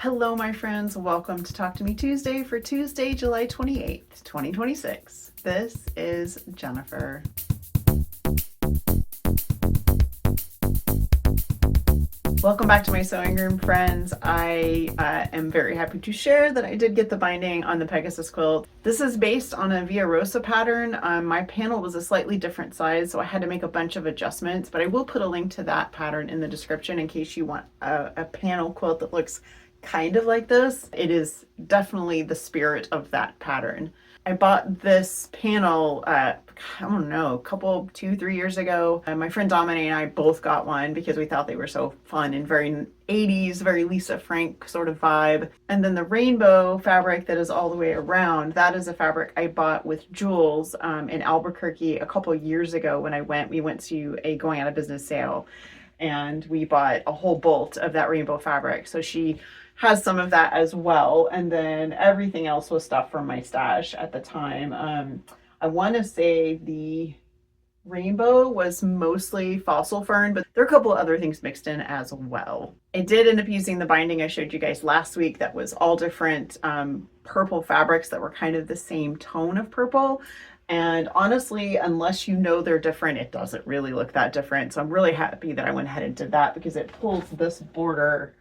Hello, my friends. Welcome to Talk to Me Tuesday for Tuesday, July 28th, 2026. This is Jennifer. Welcome back to my sewing room, friends. I am very happy to share that I did get the binding on the Pegasus quilt. This is based on a Villa Rosa pattern. My panel was a slightly different size, so I had to make a bunch of adjustments, but I will put a link to that pattern in the description in case you want a panel quilt that looks kind of like this. It is definitely the spirit of that pattern. I bought this panel, I don't know, a 2-3 years ago. My friend Dominique and I both got one because we thought they were so fun and very 80s, very Lisa Frank sort of vibe. And then the rainbow fabric that is all the way around, that is a fabric I bought with Jules in Albuquerque a couple years ago when we went to a going out of business sale, and we bought a whole bolt of that rainbow fabric. So she has some of that as well, and then everything else was stuff from my stash at the time. I want to say the rainbow was mostly fossil fern, but there are a couple of other things mixed in as well. I did end up using the binding I showed you guys last week that was all different purple fabrics that were kind of the same tone of purple. And honestly, unless you know they're different, it doesn't really look that different. So I'm really happy that I went ahead and did that because it pulls this border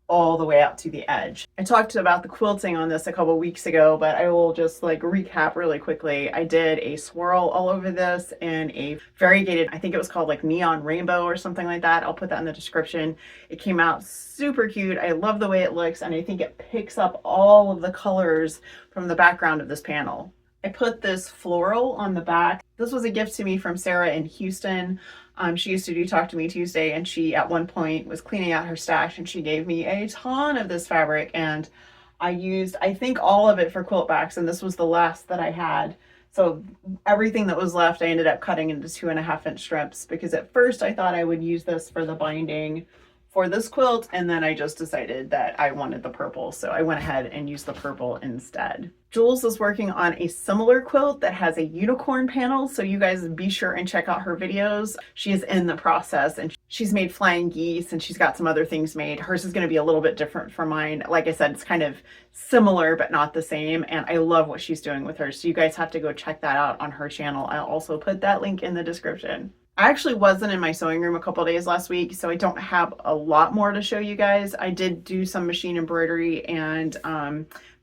all the way out to the edge. I talked about the quilting on this a couple weeks ago, but I will just like recap really quickly. I did a swirl all over this in a variegated, I think it was called like neon rainbow or something like that. I'll put that in the description. It came out super cute. I love the way it looks, and I think it picks up all of the colors from the background of this panel. I put this floral on the back. This was a gift to me from Sarah in Houston. She used to do Talk to Me Tuesday, and she at one point was cleaning out her stash and she gave me a ton of this fabric, and I used, I think, all of it for quilt backs, and this was the last that I had. So everything that was left I ended up cutting into 2.5-inch strips because at first I thought I would use this for the binding for this quilt, and then I just decided that I wanted the purple, so I went ahead and used the purple instead. Jules is working on a similar quilt that has a unicorn panel, so you guys be sure and check out her videos. She is in the process, and she's made flying geese, and she's got some other things made. Hers is going to be a little bit different from mine. Like I said, it's kind of similar but not the same, and I love what she's doing with hers, so you guys have to go check that out on her channel. I'll also put that link in the description. I actually wasn't in my sewing room a couple days last week, so I don't have a lot more to show you guys. I did do some machine embroidery and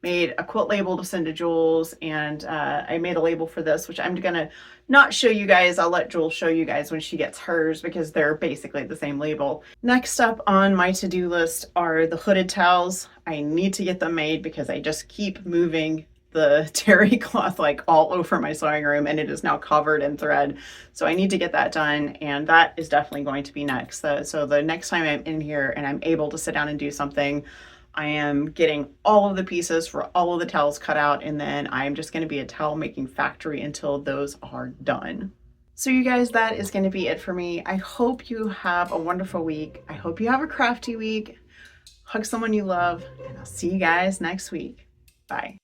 made a quilt label to send to Jules, and I made a label for this, which I'm gonna not show you guys. I'll let Jules show you guys when she gets hers because they're basically the same label. Next up on my to-do list are the hooded towels. I need to get them made because I just keep moving the terry cloth like all over my sewing room, and it is now covered in thread, so I need to get that done, and that is definitely going to be next. So the next time I'm in here and I'm able to sit down and do something, I am getting all of the pieces for all of the towels cut out, and then I'm just going to be a towel making factory until those are done. So you guys, that is going to be it for me. I hope you have a wonderful week. I hope you have a crafty week. Hug someone you love, and I'll see you guys next week. Bye.